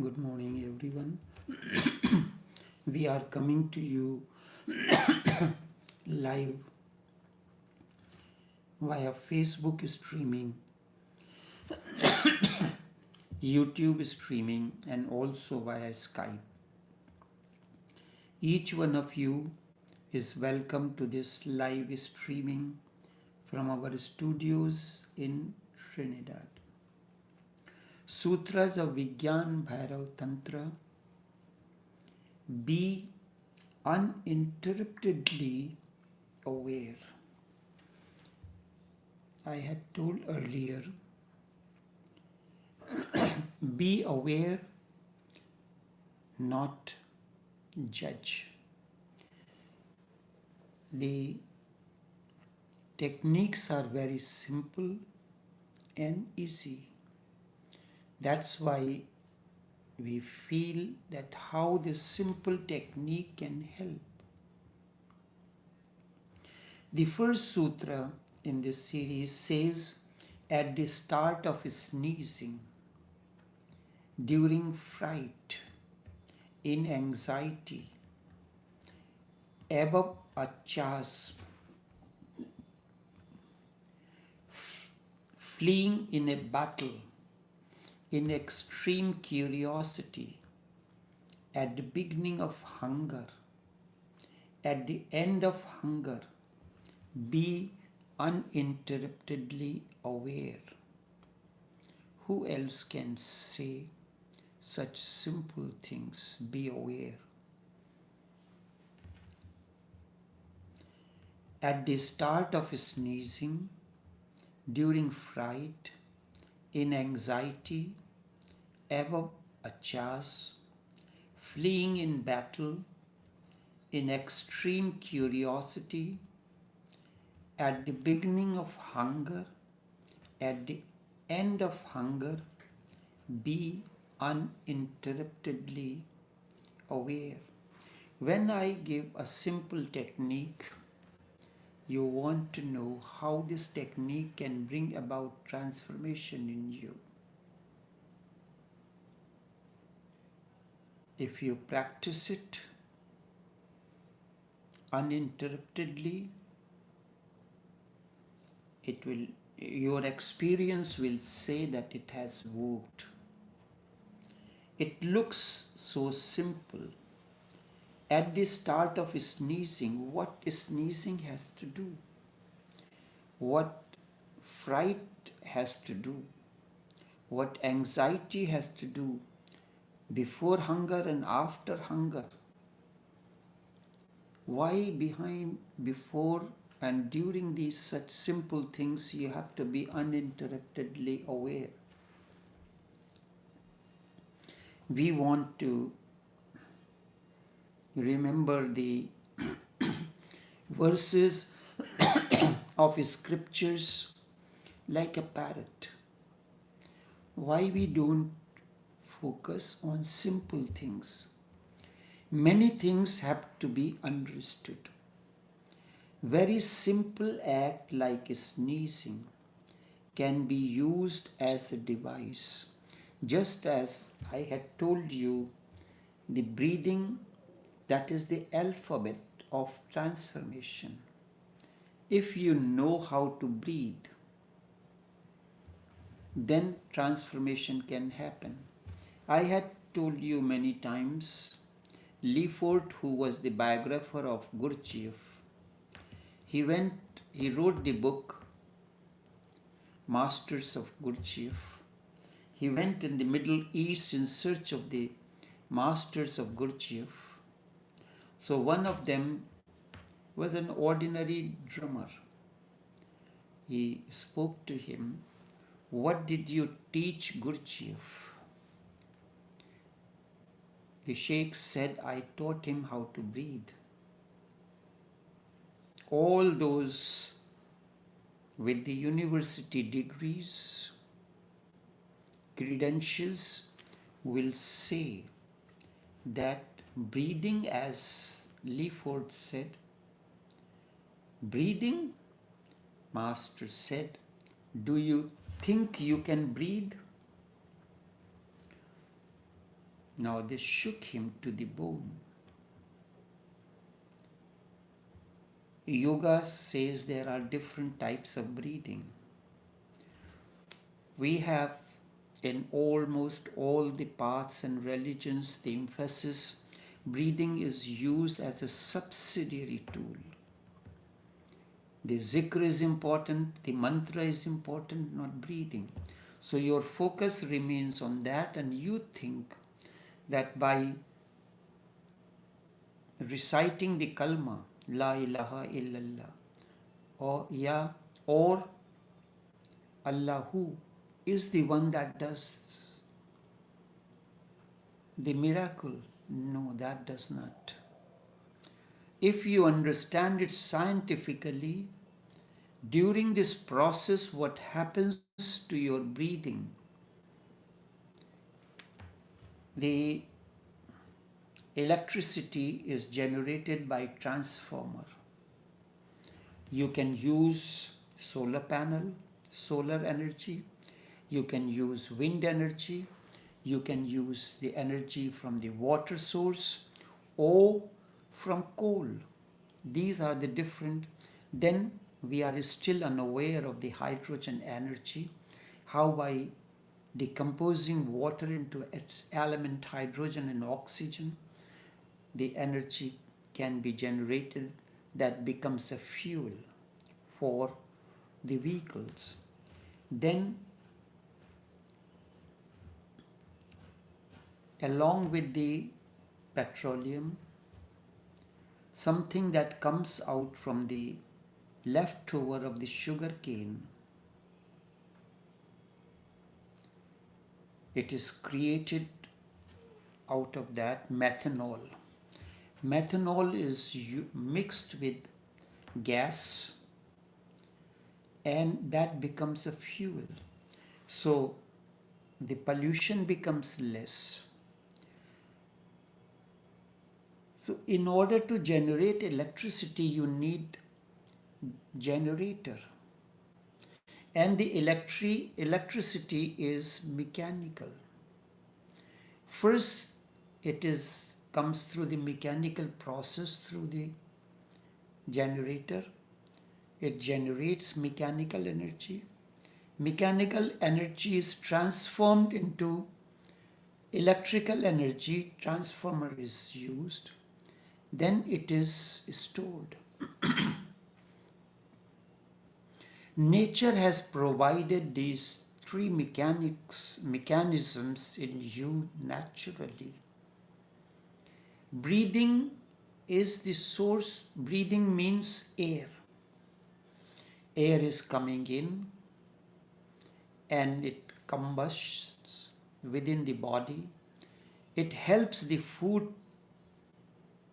Good morning, everyone. We are coming to you live via Facebook streaming, YouTube streaming, and also via Skype. Each one of you is welcome to this live streaming from our studios in Trinidad. Sutras of Vigyan Bhairav Tantra. Be uninterruptedly aware. I had told earlier, be aware, not judge. The techniques are very simple and easy. That's why we feel that how this simple technique can help. The first sutra in this series says at the start of sneezing, during fright, in anxiety, above a chasm, fleeing in a battle, in extreme curiosity, at the beginning of hunger, at the end of hunger, be uninterruptedly aware. Who else can say such simple things? Be aware. At the start of sneezing, during fright, in anxiety, above a chasm, fleeing in battle, in extreme curiosity, at the beginning of hunger, at the end of hunger, be uninterruptedly aware. When I give a simple technique, you want to know how this technique can bring about transformation in you. If you practice it uninterruptedly, your experience will say that it has worked. It looks so simple. At the start of sneezing, what sneezing has to do, what fright has to do, what anxiety has to do, before hunger and after hunger. Why before and during these such simple things you have to be uninterruptedly aware? We want to remember the verses of scriptures like a parrot. Why we don't focus on simple things? Many things have to be understood. Very simple act like sneezing can be used as a device. Just as I had told you, the breathing, that is the alphabet of transformation. If you know how to breathe, then transformation can happen. I had told you many times, Lefort, who was the biographer of Gurdjieff, he wrote the book Masters of Gurdjieff. He went in the Middle East in search of the masters of Gurdjieff. So one of them was an ordinary drummer. He spoke to him, "What did you teach Gurdjieff?" The sheikh said, "I taught him how to breathe." All those with the university degrees, credentials will say that breathing, as Lefort said, breathing, Master said, "Do you think you can breathe?" Now this shook him to the bone. Yoga says there are different types of breathing. We have in almost all the paths and religions the emphasis breathing is used as a subsidiary tool. The zikr is important, the mantra is important, not breathing. So your focus remains on that, and you think that by reciting the kalma, La ilaha illallah, or Allahu is the one that does the miracle. No, that does not. If you understand it scientifically, during this process, what happens to your breathing? The electricity is generated by transformer. You can use solar panel, solar energy. You can use wind energy. You can use the energy from the water source or from coal. These are the different. Then we are still unaware of the hydrogen energy, how by decomposing water into its element hydrogen and oxygen, the energy can be generated that becomes a fuel for the vehicles. Then along with the petroleum, something that comes out from the leftover of the sugar cane, it is created out of that methanol. Methanol is mixed with gas and that becomes a fuel. So the pollution becomes less. So in order to generate electricity, you need generator. And the electricity is mechanical. First, it comes through the mechanical process through the generator. It generates mechanical energy. Mechanical energy is transformed into electrical energy. Transformer is used. Then it is stored. Nature has provided these three mechanisms in you naturally. Breathing is the source. Breathing means air. Air is coming in and it combusts within the body. It helps the food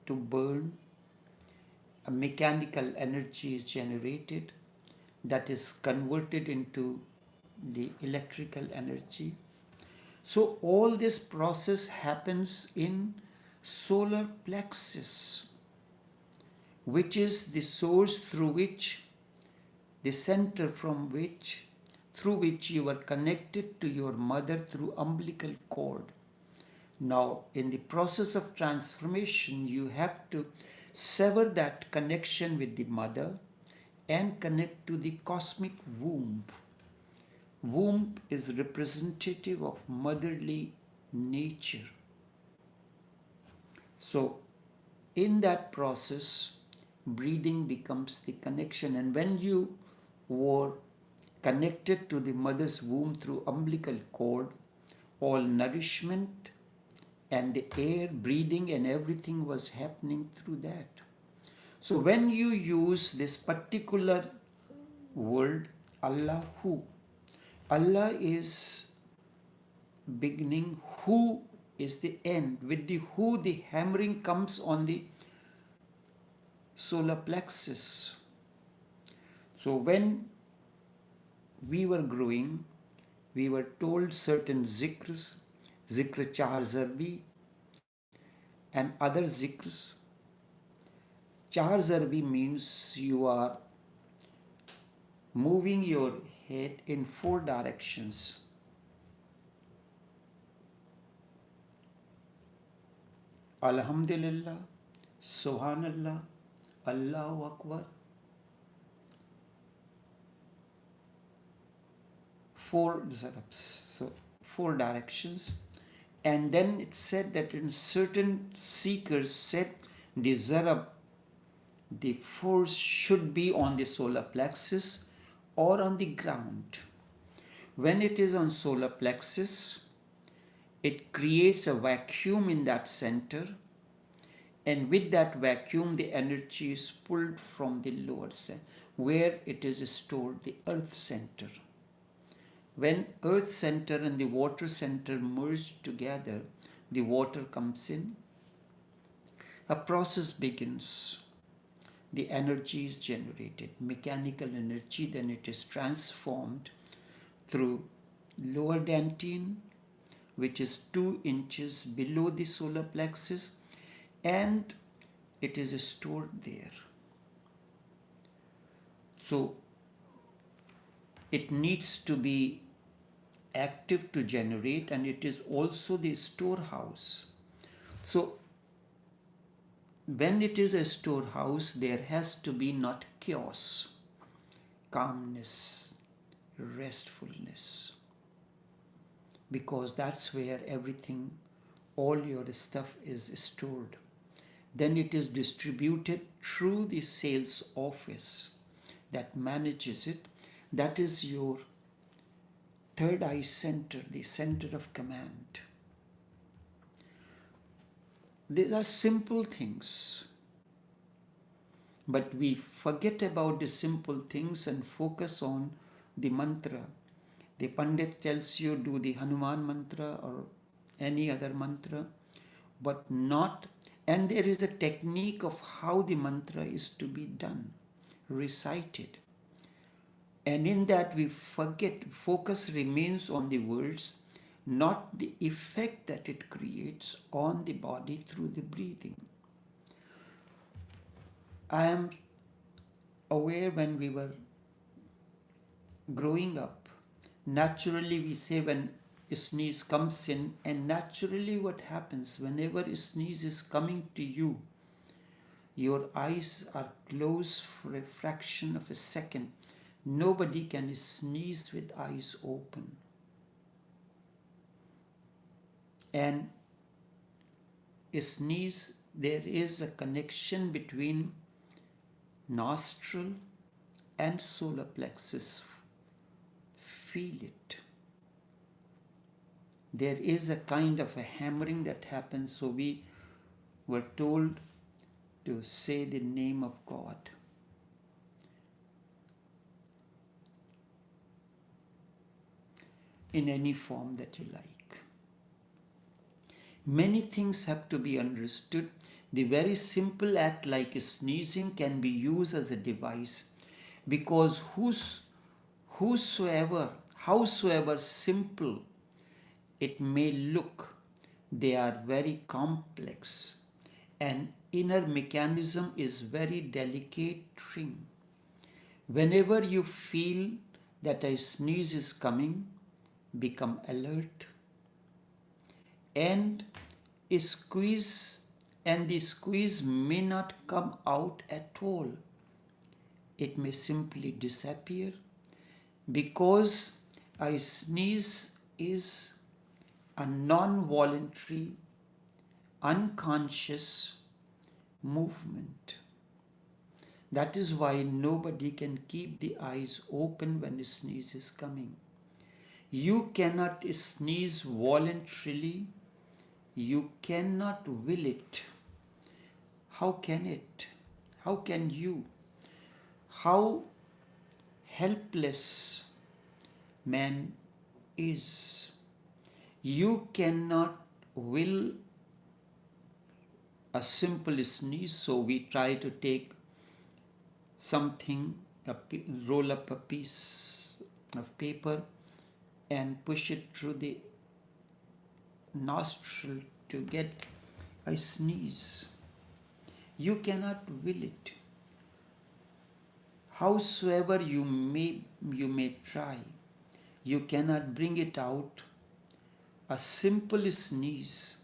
to burn. A mechanical energy is generated that is converted into the electrical energy. So all this process happens in solar plexus, which is the source through which, the center through which you are connected to your mother through umbilical cord. Now, in the process of transformation, you have to sever that connection with the mother and connect to the cosmic womb. Womb is representative of motherly nature. So, in that process, breathing becomes the connection. And when you were connected to the mother's womb through umbilical cord, all nourishment and the air, breathing and everything was happening through that. So when you use this particular word, Allahu, Allah is beginning, Hu is the end. With the Hu, the hammering comes on the solar plexus. So when we were growing, we were told certain zikrs, zikr char zarbi and other zikrs. Char zarbi means you are moving your head in 4 directions. Alhamdulillah, Subhanallah, Allahu Akbar. 4 zarabs, so 4 directions. And then it said that in certain seekers said the zarab, the force should be on the solar plexus or on the ground. When it is on solar plexus, it creates a vacuum in that center, and with that vacuum the energy is pulled from the lower center where it is stored, the earth center. When earth center and the water center merge together, the water comes in, a process begins. The energy is generated, mechanical energy, then it is transformed through lower dantian, which is 2 inches below the solar plexus, and it is stored there. So it needs to be active to generate, and it is also the storehouse. So when it is a storehouse, there has to be not chaos, calmness, restfulness, because that's where everything, all your stuff is stored. Then it is distributed through the sales office that manages it. That is your third eye center, the center of command. These are simple things, but we forget about the simple things and focus on the mantra. The Pandit tells you do the Hanuman mantra or any other mantra, but not, and there is a technique of how the mantra is to be done, recited. And in that we forget, focus remains on the words, not the effect that it creates on the body through the breathing. I am aware when we were growing up, naturally we say when a sneeze comes in, and naturally what happens whenever a sneeze is coming to you, your eyes are closed for a fraction of a second. Nobody can sneeze with eyes open. And a sneeze, there is a connection between nostril and solar plexus. Feel it. There is a kind of a hammering that happens, so we were told to say the name of God. In any form that you like. Many things have to be understood. The very simple act like sneezing can be used as a device, because howsoever simple it may look, they are very complex, and inner mechanism is very delicate thing. Whenever you feel that a sneeze is coming, become alert and squeeze, and the squeeze may not come out at all. It may simply disappear, because a sneeze is a non-voluntary, unconscious movement. That is why nobody can keep the eyes open when a sneeze is coming. You cannot sneeze voluntarily. You cannot will it. How can it? How can you? How helpless man is. You cannot will a simple sneeze, so we try to take something, roll up a piece of paper and push it through the nostril to get a sneeze. You cannot will it. Howsoever you may try, you cannot bring it out. A simple sneeze,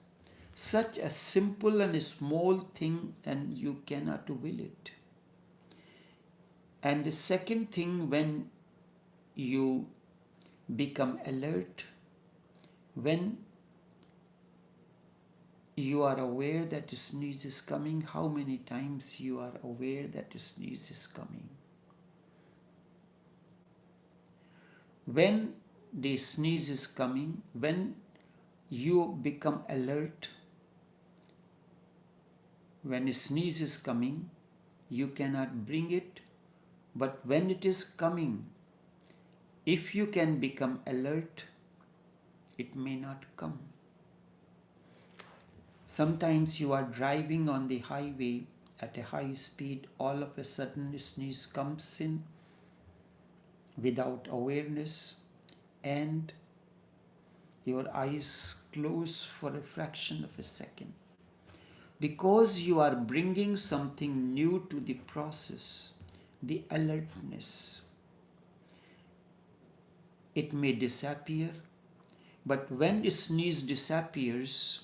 Such a simple and a small thing, and you cannot will it. And the second thing, when you become alert, when you are aware that a sneeze is coming, how many times you are aware that a sneeze is coming? When the sneeze is coming, when you become alert, when a sneeze is coming, you cannot bring it, but when it is coming, if you can become alert, it may not come. Sometimes you are driving on the highway at a high speed, all of a sudden a sneeze comes in without awareness, and your eyes close for a fraction of a second. Because you are bringing something new to the process, the alertness. It may disappear, but when the sneeze disappears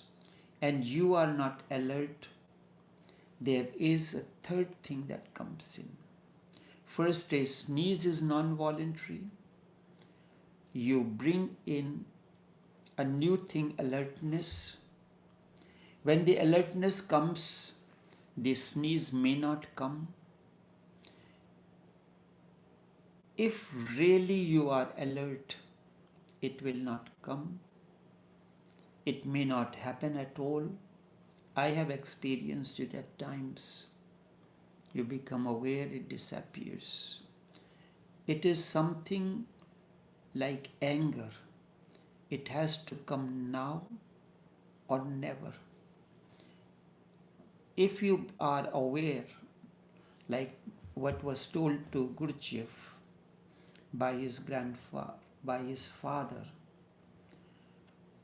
and you are not alert, there is a third thing that comes in. First, a sneeze is non-voluntary. You bring in a new thing, alertness. When the alertness comes, the sneeze may not come. If really you are alert, it will not come. It may not happen at all. I have experienced it at times. You become aware, it disappears. It is something like anger. It has to come now or never. If you are aware, like what was told to Gurdjieff by his father,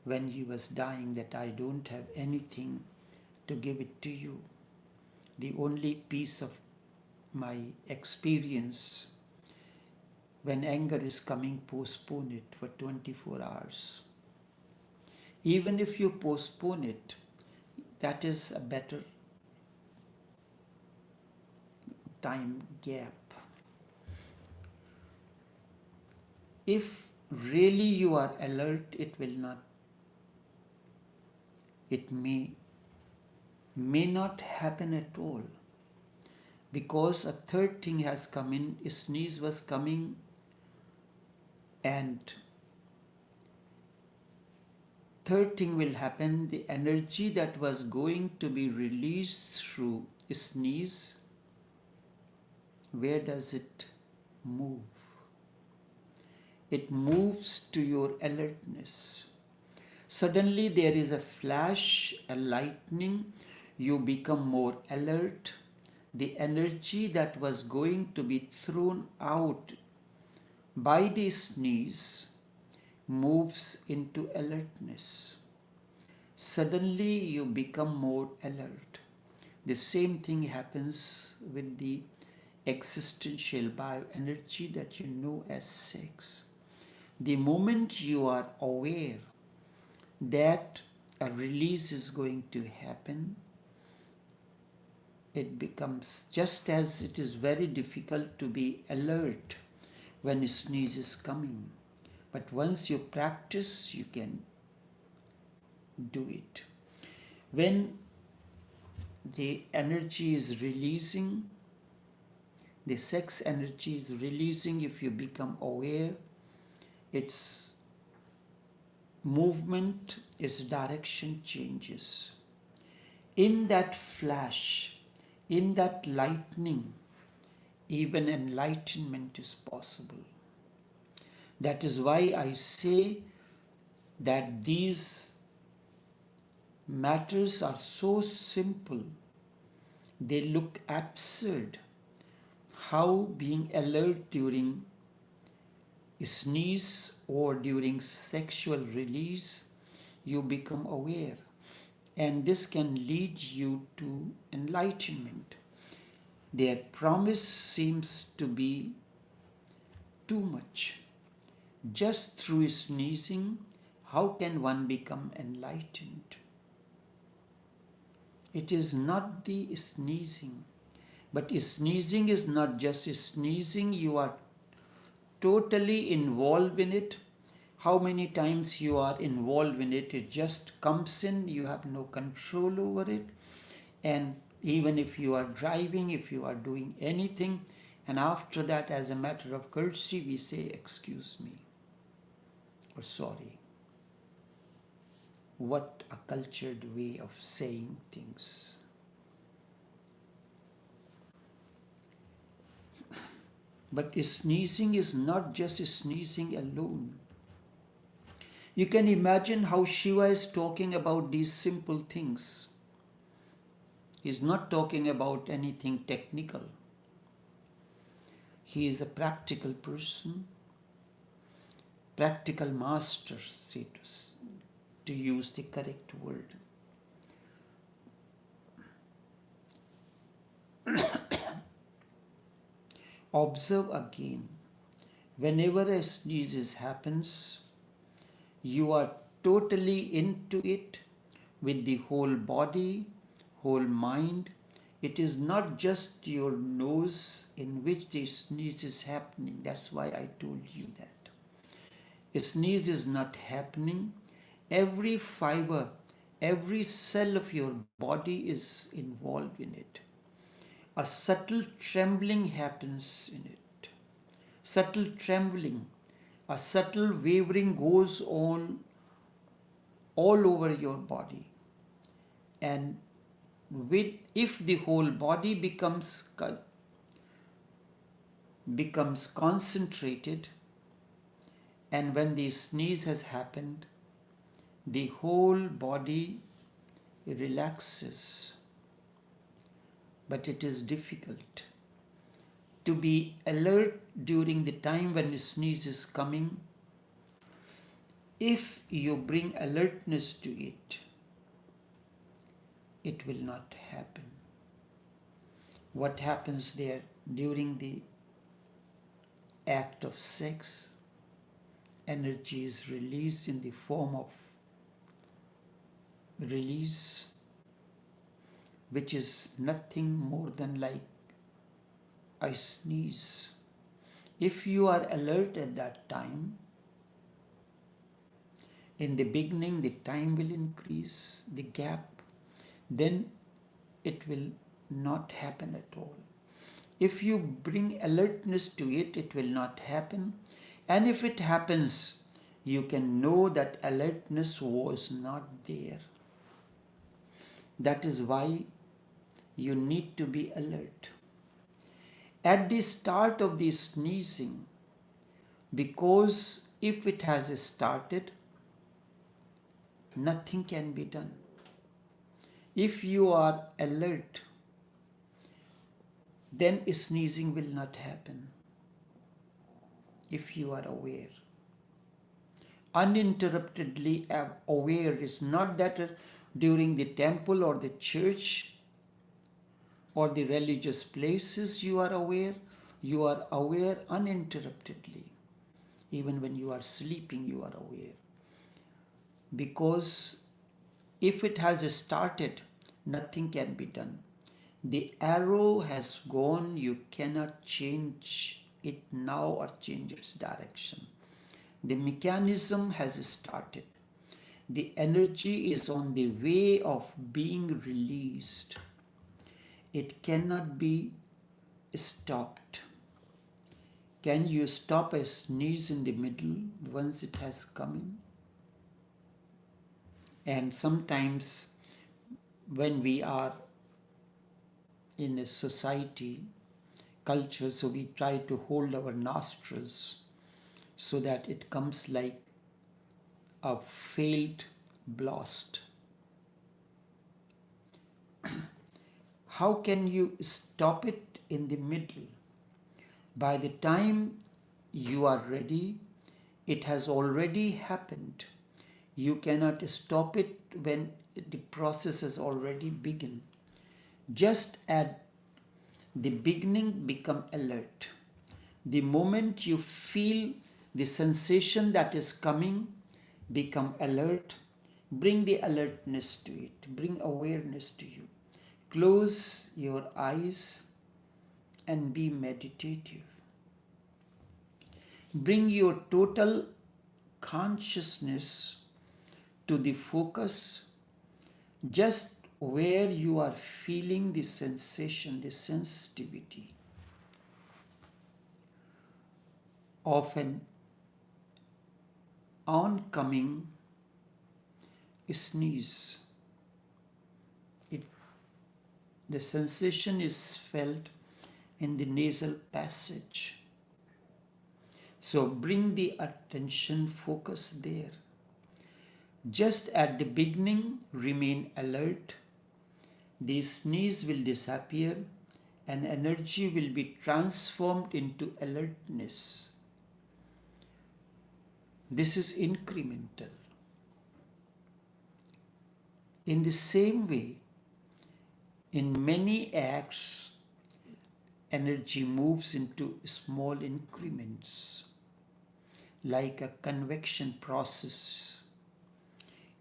when he was dying, that I don't have anything to give it to you. The only piece of my experience, when anger is coming, postpone it for 24 hours. Even if you postpone it, that is a better time gap. If really you are alert, it may not happen at all. Because a third thing has come in, a sneeze was coming, and third thing will happen, the energy that was going to be released through a sneeze, where does it move? It moves to your alertness. Suddenly there is a flash, a lightning, you become more alert. The energy that was going to be thrown out by the sneeze moves into alertness. Suddenly you become more alert. The same thing happens with the existential bioenergy that you know as sex. The moment you are aware that a release is going to happen, it becomes, just as it is very difficult to be alert when a sneeze is coming. But once you practice, you can do it. When the energy is releasing, the sex energy is releasing, if you become aware, its movement, its direction changes. In that flash, in that lightning, even enlightenment is possible. That is why I say that these matters are so simple. They look absurd. How being alert during a sneeze or during sexual release, you become aware. And this can lead you to enlightenment. Their promise seems to be too much. Just through sneezing, how can one become enlightened? It is not the sneezing. But sneezing is not just sneezing, you are totally involved in it. How many times you are involved in it, it just comes in, you have no control over it. And even if you are driving, if you are doing anything, and after that, as a matter of courtesy, we say, excuse me, or sorry. What a cultured way of saying things. But sneezing is not just sneezing alone. You can imagine how Shiva is talking about these simple things. He's not talking about anything technical. He is a practical person, practical master, to use the correct word. Observe again, whenever a sneeze happens, you are totally into it with the whole body, whole mind. It is not just your nose in which the sneeze is happening. That's why I told you that. A sneeze is not happening. Every fiber, every cell of your body is involved in it. A subtle trembling happens in it. Subtle trembling, a subtle wavering goes on all over your body. And if the whole body becomes concentrated, and when the sneeze has happened, the whole body relaxes. But it is difficult to be alert during the time when the sneeze is coming. If you bring alertness to it, it will not happen. What happens there during the act of sex? Energy is released in the form of release, which is nothing more than like a sneeze. If you are alert at that time, in the beginning the time will increase, the gap, then it will not happen at all. If you bring alertness to it, it will not happen. And if it happens, you can know that alertness was not there. That is why you need to be alert. At the start of the sneezing, because if it has started, nothing can be done. If you are alert, then sneezing will not happen. If you are aware. Uninterruptedly aware is not that during the temple or the church or the religious places you are aware uninterruptedly. Even when you are sleeping, you are aware. Because if it has started, nothing can be done. The arrow has gone, you cannot change it now or change its direction. The mechanism has started. The energy is on the way of being released. It cannot be stopped. Can you stop a sneeze in the middle once it has come in? And sometimes when we are in a society, culture, so we try to hold our nostrils so that it comes like a failed blast. How can you stop it in the middle? By the time you are ready, it has already happened. You cannot stop it when the process has already begun. Just at the beginning, become alert. The moment you feel the sensation that is coming, become alert. Bring the alertness to it. Bring awareness to you. Close your eyes and be meditative. Bring your total consciousness to the focus just where you are feeling the sensation, the sensitivity of an oncoming sneeze. The sensation is felt in the nasal passage. So bring the attention focus there. Just at the beginning, remain alert. The sneeze will disappear and energy will be transformed into alertness. This is incremental. In the same way, in many acts, energy moves into small increments, like a convection process,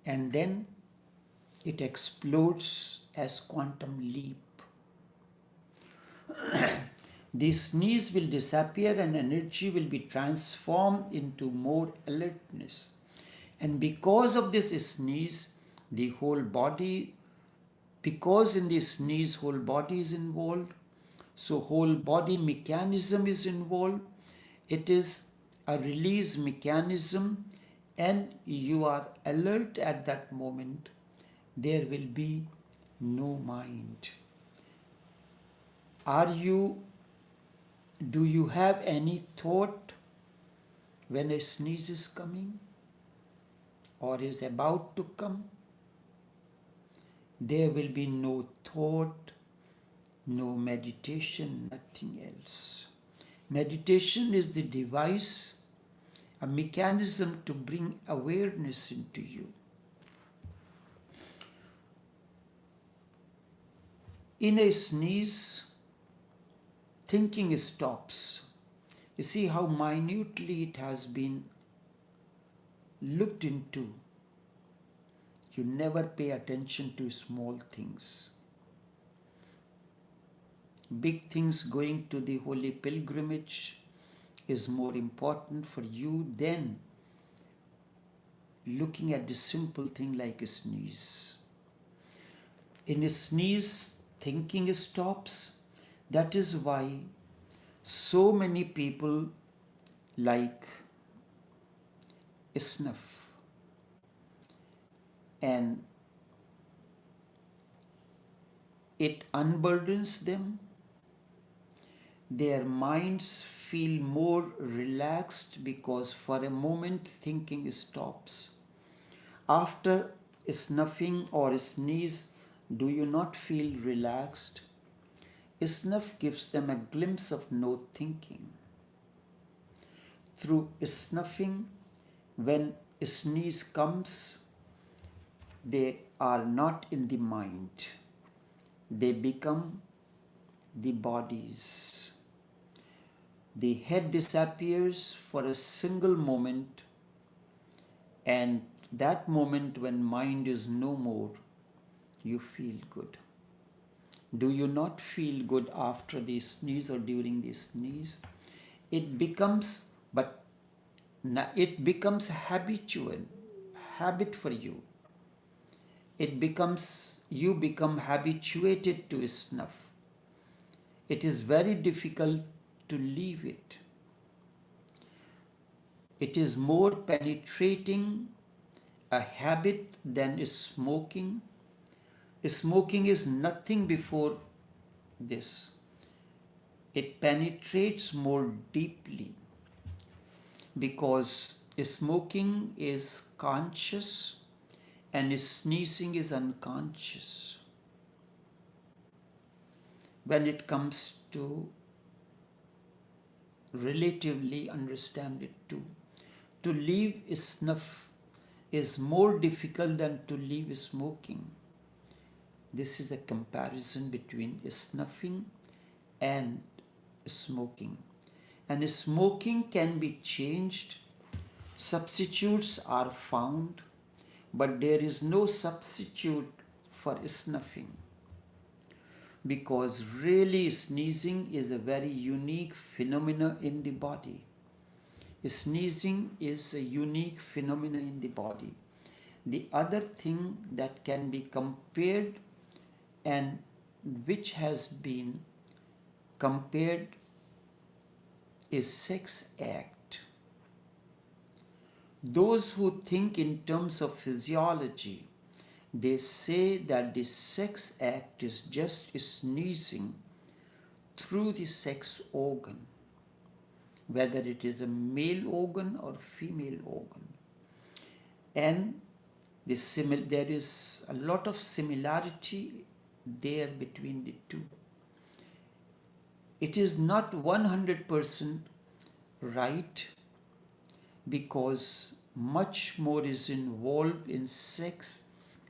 and then it explodes as quantum leap. The sneeze will disappear and energy will be transformed into more alertness. And because of this sneeze, the whole body, because in this sneeze, whole body is involved, so whole body mechanism is involved. It is a release mechanism and you are alert at that moment. There will be no mind. Do you have any thought when a sneeze is coming or is about to come? There will be no thought, no meditation, nothing else. Meditation is the device, a mechanism to bring awareness into you. In a sneeze, thinking stops. You see how minutely it has been looked into. You never pay attention to small things. Big things going to the holy pilgrimage is more important for you than looking at the simple thing like a sneeze. In a sneeze, thinking stops. That is why so many people like snuff. And it unburdens them. Their minds feel more relaxed because for a moment thinking stops. After snuffing or sneeze, do you not feel relaxed? Snuff gives them a glimpse of no thinking. Through snuffing, when a sneeze comes, they are not in the mind. They become the bodies. The head disappears for a single moment, and that moment when mind is no more, you feel good. Do you not feel good after the sneeze or during the sneeze? It becomes habit for you. You become habituated to snuff. It is very difficult to leave it. It is more penetrating a habit than smoking. Smoking is nothing before this. It penetrates more deeply because smoking is conscious and sneezing is unconscious. When it comes to relatively understand it too. To leave snuff is more difficult than to leave smoking. This is a comparison between snuffing and smoking. And smoking can be changed. Substitutes are found, but there is no substitute for snuffing. because really sneezing is a very unique phenomena in the body. Sneezing is a unique phenomenon in the body. The other thing that can be compared and which has been compared is sex act. Those who think in terms of physiology, they say that the sex act is just sneezing through the sex organ, whether it is a male organ or female organ. And there is a lot of similarity there between the two. It is not 100% right because much more is involved in sex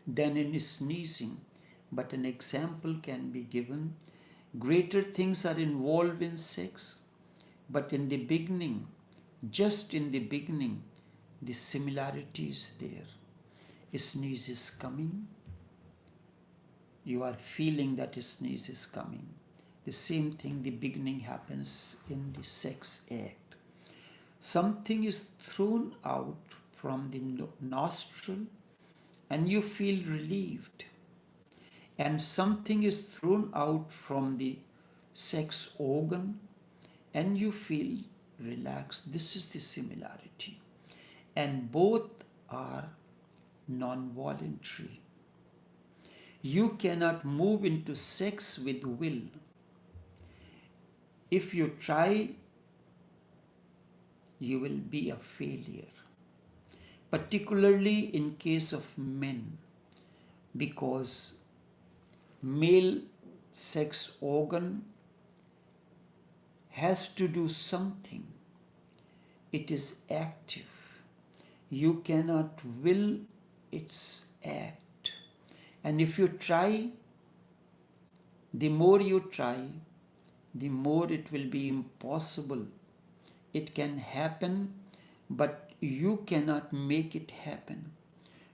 than in sneezing. But an example can be given. Greater things are involved in sex, but in the beginning, just in the beginning, the similarity is there. A sneeze is coming. You are feeling that a sneeze is coming. The same thing, the beginning happens in the sex act. Something is thrown out from the nostril and you feel relieved. And something is thrown out from the sex organ and you feel relaxed. This is the similarity. And both are non-voluntary. You cannot move into sex with will. If you try, you will be a failure. Particularly in case of men, because male sex organ has to do something. It is active. You cannot will its act. And if you try, the more you try, the more it will be impossible. It can happen, but you cannot make it happen.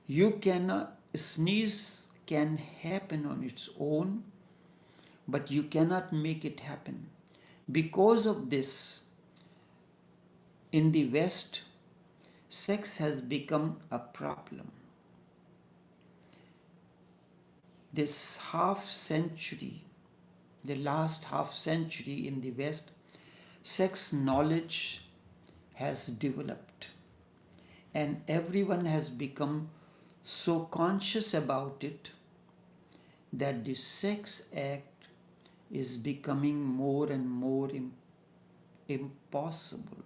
You cannot, sneeze can happen on its own, but you cannot make it happen. Because of this, in the West, sex has become a problem. This half century, the last half century in the West, sex knowledge has developed and everyone has become so conscious about it that the sex act is becoming more and more impossible.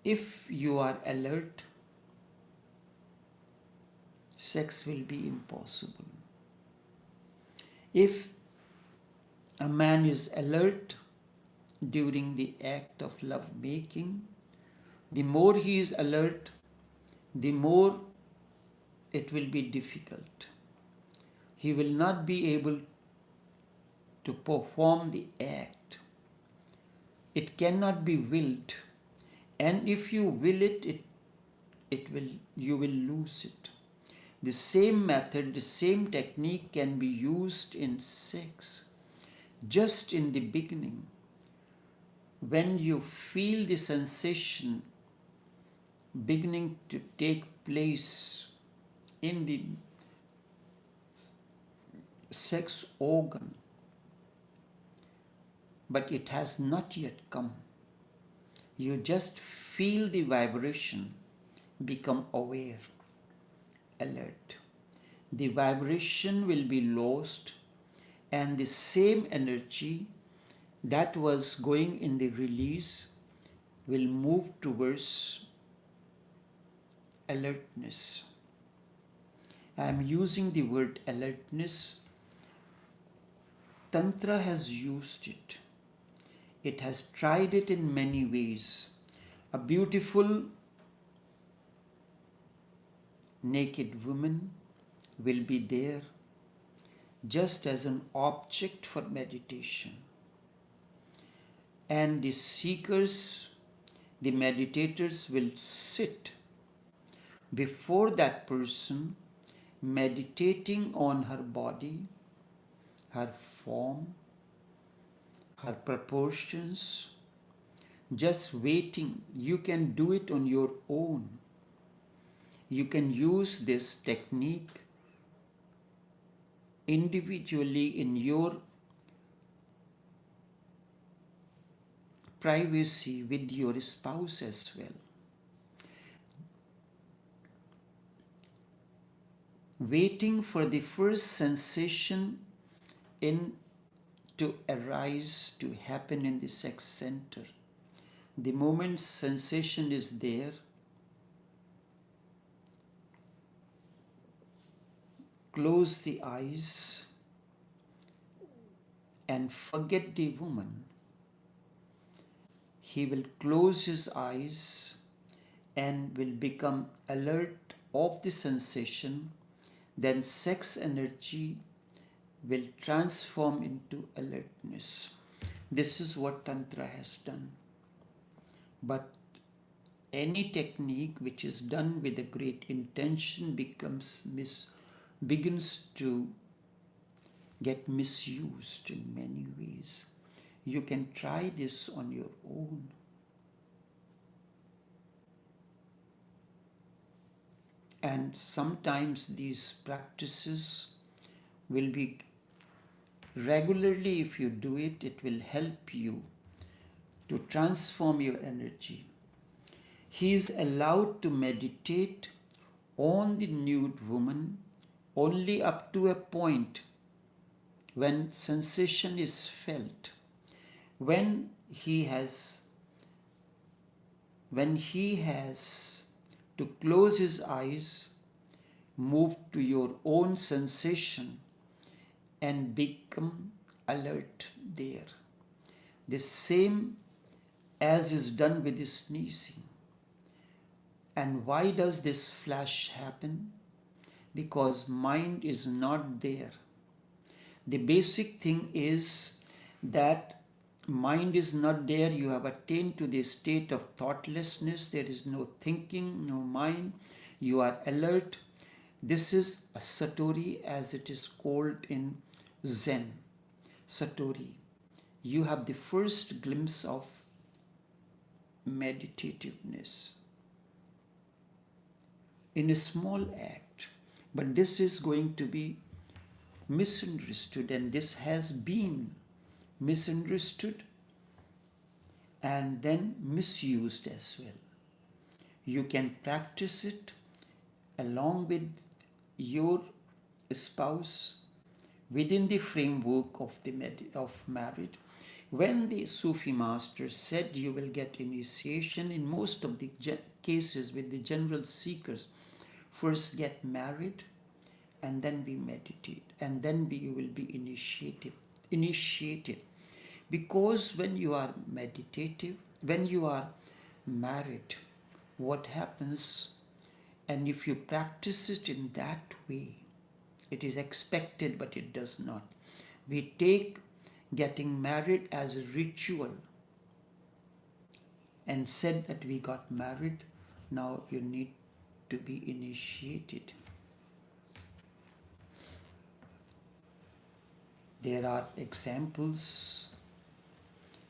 If you are alert, sex will be impossible. If a man is alert during the act of love making, the more he is alert, the more it will be difficult. He will not be able to perform the act. It cannot be willed, and if you will it, you will lose it. The same method, the same technique can be used in sex. Just in the beginning, when you feel the sensation beginning to take place in the sex organ, but it has not yet come. You just feel the vibration, become aware, alert. The vibration will be lost and the same energy that was going in the release will move towards alertness. I am using the word alertness. Tantra has used it. It has tried it in many ways. A beautiful naked woman will be there just as an object for meditation. And the seekers, the meditators will sit before that person meditating on her body her form, her proportions, just waiting. You can do it on your own. You can use this technique individually in your privacy with your spouse as well. Waiting for the first sensation to arise, to happen in the sex center. The moment sensation is there, close the eyes and forget the woman. He will close his eyes and will become alert of the sensation. Then sex energy will transform into alertness. This is what Tantra has done. But any technique which is done with a great intention begins to get misused in many ways. You can try this on your own. And sometimes these practices will be regularly, if you do it, it will help you to transform your energy. He is allowed to meditate on the nude woman only up to a point when sensation is felt. When he has to close his eyes, move to your own sensation and become alert there. The same as is done with the sneezing. And why does this flash happen? Because mind is not there. The basic thing is that mind is not there. You have attained to the state of thoughtlessness. There is no thinking, no mind. You are alert. This is a satori, as it is called in Zen. Satori. You have the first glimpse of meditativeness in a small act. But this is going to be misunderstood, and this has been misunderstood and then misused as well. You can practice it along with your spouse within the framework of marriage. When the Sufi master said you will get initiation, in most of the cases with the general seekers, first get married and then we meditate, and then you will be initiated. Because when you are meditative, when you are married, what happens, and if you practice it in that way, it is expected, but it does not. We take getting married as a ritual and said that we got married, now you need to be initiated. There are examples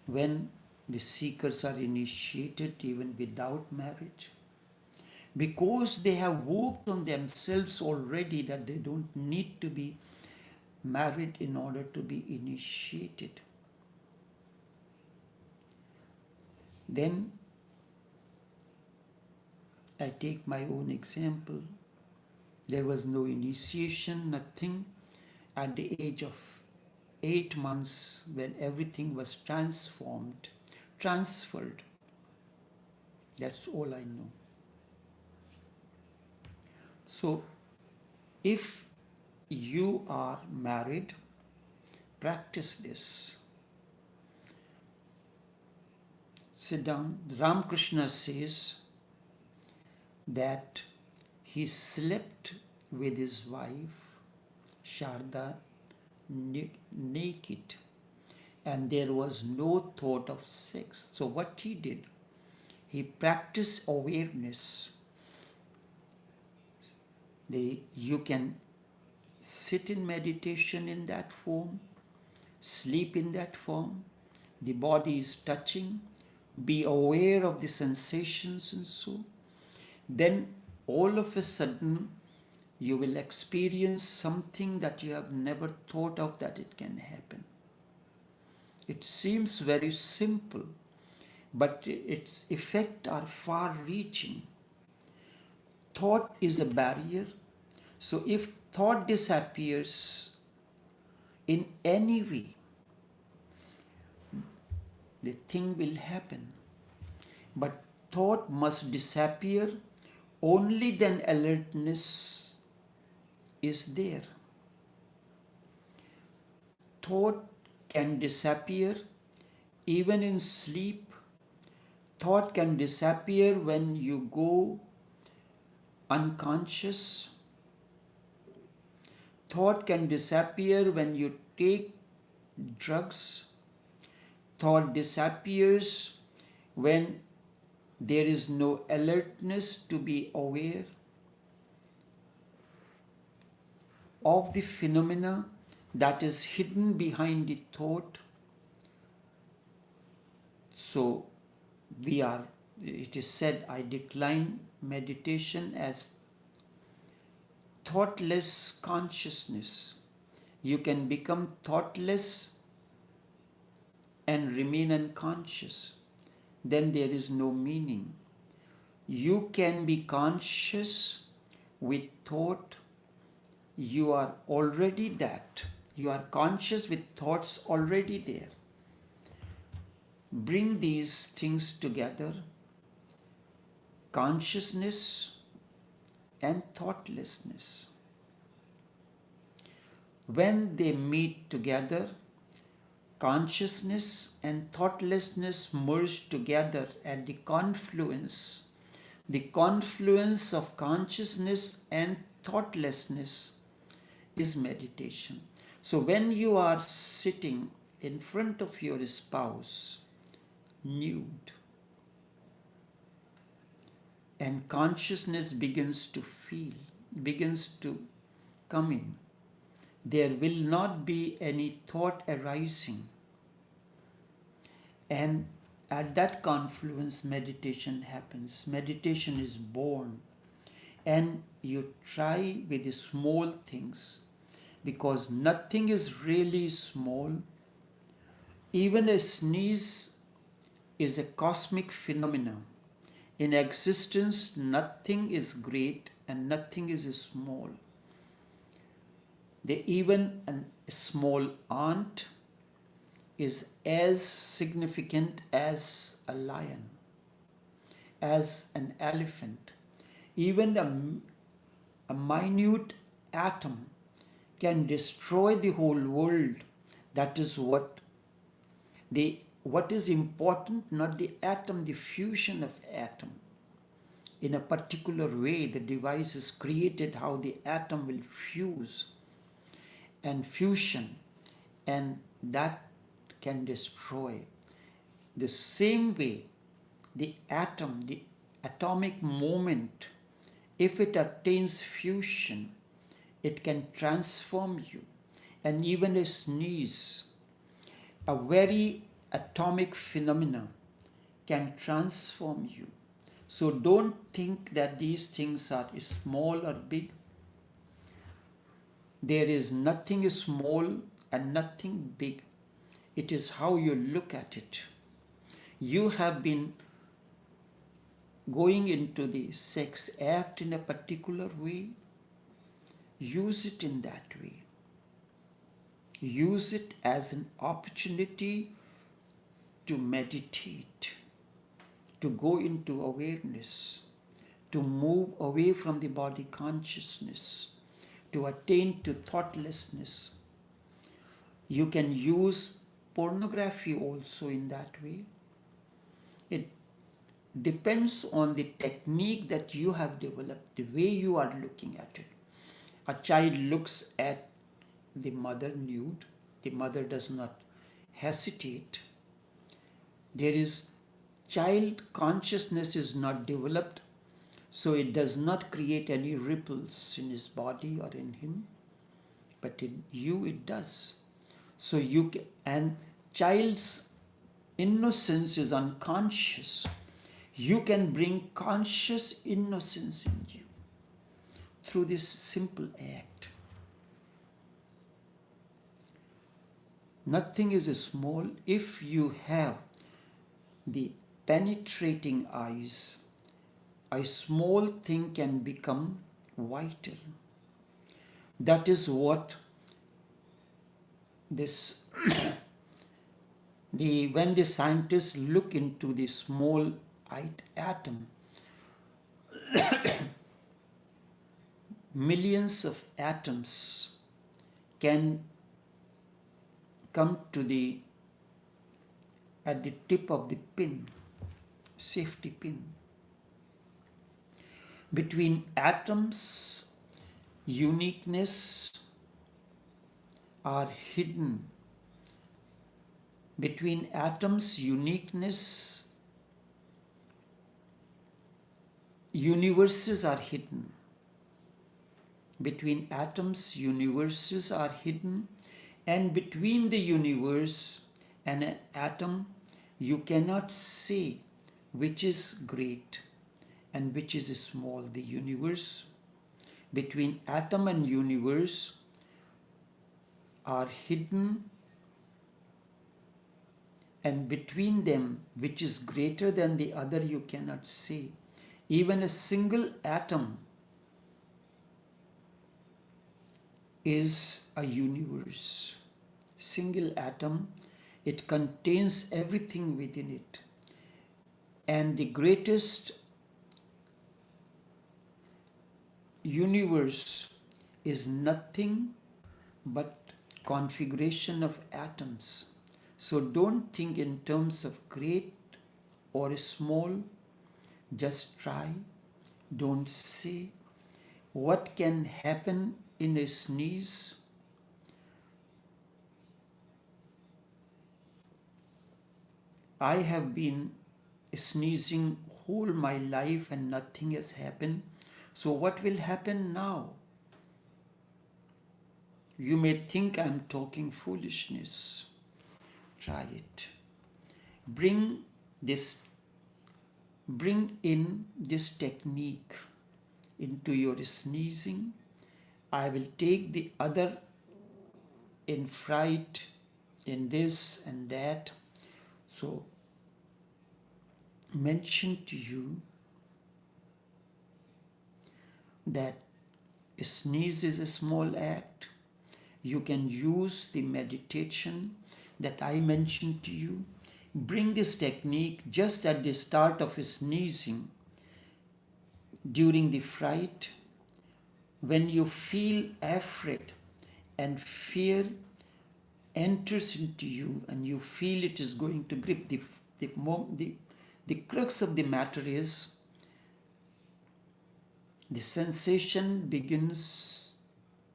when the seekers are initiated even without marriage, because they have worked on themselves already that they don't need to be married in order to be initiated. Then I take my own example. There was no initiation, nothing. At the age of 8 months, when everything was transferred. That's all I know. So, if you are married, practice this. Sit down. Ramakrishna says that he slept with his wife, Sharda, naked, and there was no thought of sex. So what he did, he practiced awareness. You can sit in meditation in that form, Sleep in that form. The body is touching. Be aware of the sensations and so. Then all of a sudden you will experience something that you have never thought of that it can happen. It seems very simple, but its effects are far reaching. Thought is a barrier. So if thought disappears in any way, the thing will happen. But thought must disappear, only then alertness is there. Thought can disappear even in sleep. Thought can disappear when you go unconscious. Thought can disappear when you take drugs. Thought disappears when there is no alertness to be aware of the phenomena that is hidden behind the thought. So it is said, I decline meditation as thoughtless consciousness. You can become thoughtless and remain unconscious. Then there is no meaning. You can be conscious with thought. You are already that. You are conscious with thoughts already there. Bring these things together, consciousness and thoughtlessness. When they meet together, consciousness and thoughtlessness merge together at the confluence. The confluence of consciousness and thoughtlessness is meditation. So when you are sitting in front of your spouse, nude, and consciousness begins to come in, there will not be any thought arising. And at that confluence, meditation happens. Meditation is born. And you try with the small things, because nothing is really small. Even a sneeze is a cosmic phenomenon. In existence, nothing is great and nothing is small. Even a small ant is as significant as a lion, as an elephant. Even a minute atom can destroy the whole world. That is what is important, not the atom, the fusion of atom. In a particular way, the device is created how the atom will fuse and fusion, and that can destroy. The same way, the atom, the atomic moment, if it attains fusion, it can transform you. And even a sneeze, a very atomic phenomena, can transform you. So don't think that these things are small or big. There is nothing small and nothing big. It is how you look at it. You have been going into the sex act in a particular way. Use it in that way. Use it as an opportunity to meditate, to go into awareness, to move away from the body consciousness, to attain to thoughtlessness. You can use pornography also in that way. It depends on the technique that you have developed, the way you are looking at it. A child looks at the mother nude. The mother does not hesitate. There is child consciousness is not developed, so it does not create any ripples in his body or in him, but in you it does. So you can, and child's innocence is unconscious. You can bring conscious innocence in you through this simple act. Nothing is small. If you have the penetrating eyes, a small thing can become vital. That is what this when the scientists look into the small atom, millions of atoms can come to the at the tip of the pin, safety pin. Between atoms, uniqueness are hidden. Between atoms, uniqueness, universes are hidden. Between atoms, universes are hidden, and between the universe and an atom, you cannot say which is great and which is small. The universe, between atom and universe, are hidden, and between them, which is greater than the other, you cannot say. Even a single atom is a universe. Single atom, it contains everything within it. And the greatest universe is nothing but configuration of atoms. So don't think in terms of great or small. Just try. Don't say. What can happen in a sneeze? I have been sneezing whole my life and nothing has happened. So what will happen now? You may think I'm talking foolishness. Try it. Bring in this technique into your sneezing. I will take the other in fright, in this and that. So, mention to you that a sneeze is a small act. You can use the meditation that I mentioned to you. Bring this technique just at the start of sneezing, during the fright, when you feel afraid and fear enters into you and you feel it is going to grip. The crux of the matter is the sensation begins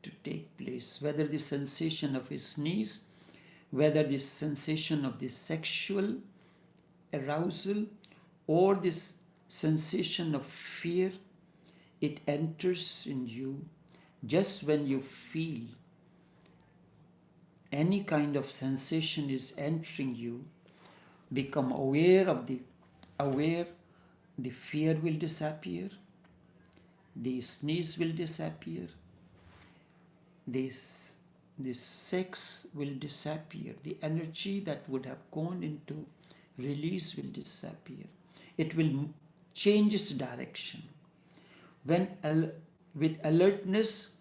to take place, whether the sensation of a sneeze, whether the sensation of the sexual arousal or this sensation of fear, it enters in you just when you feel any kind of sensation is entering you. Become aware, the fear will disappear, the sneeze will disappear, the sex will disappear, the energy that would have gone into release will disappear. It will change its direction. With alertness,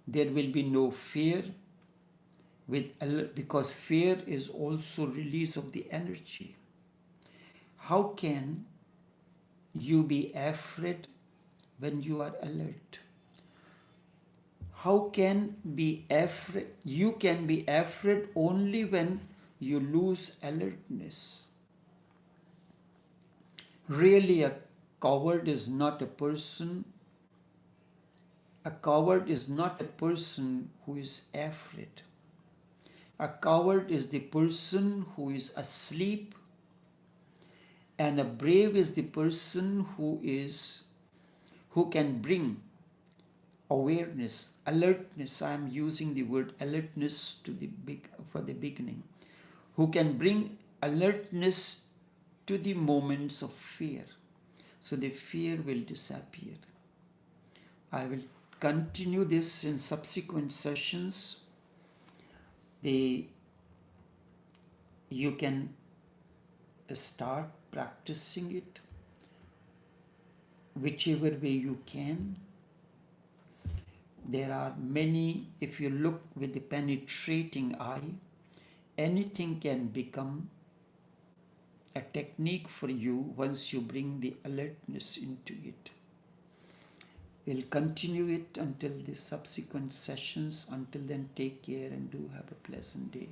there will be no fear, because fear is also release of the energy. How can you be afraid when you are alert? How can be afraid? You can be afraid only when you lose alertness. Really, a coward is not a person. A coward is not a person who is afraid. A coward is the person who is asleep, and a brave is the person who can bring awareness, alertness. I am using the word alertness for the beginning. Who can bring alertness to the moments of fear, so the fear will disappear. I will continue this in subsequent sessions. You can start practicing it whichever way you can. There are many, if you look with the penetrating eye, anything can become a technique for you once you bring the alertness into it. We'll continue it until the subsequent sessions. Until then, take care and do have a pleasant day.